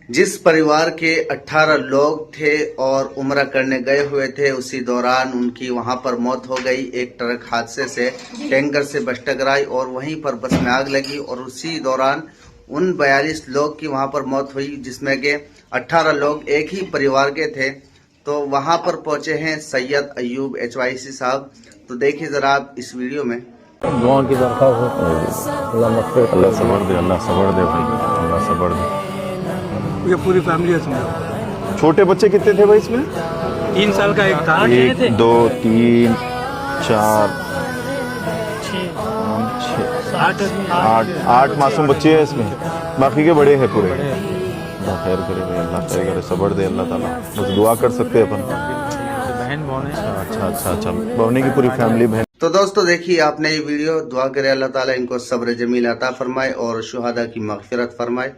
جس परिवार के 18 लोग थे और उम्रा करने गए हुए थे, उसी दौरान उनकी वहां पर मौत हो गई। एक ट्रक हादसे से टैंकर से बस टकराई और वहीं पर बस में आग लगी और उसी दौरान उन 42 लोग की वहां पर मौत हुई, जिसमें के 18 लोग एक ही परिवार के थे। तो वहां पर पहुंचे हैं सैयद अयूब HYC साहब। तो देखिए जरा आप इस वीडियो में। दुआ की दरख्वास्त है, अल्लाह मग़फ़िरत करे। अल्लाह सब्र दे, अल्लाह सब्र दे भाई, अल्लाह सब्र दे। ये पूरी फैमिली है इसमें। छोटे बच्चे कितने थे भाई इसमें? 3 साल का एक था। 1 2 3 4 5 6 8 मासूम बच्चे हैं इसमें, बाकी के बड़े हैं पूरे। अल्लाह खैर करे भाई, अल्लाह खैर करे, सब्र दे अल्लाह ताला। बस दुआ कर सकते हैं अपन। बहन बहन है। अच्छा बहने की पूरी फैमिली बहन। तो दोस्तों देखिए आपने ये वीडियो, दुआ करे अल्लाह ताला इनको सब्र जमील अता फरमाए और शुहदा की मग़फ़िरत फरमाए।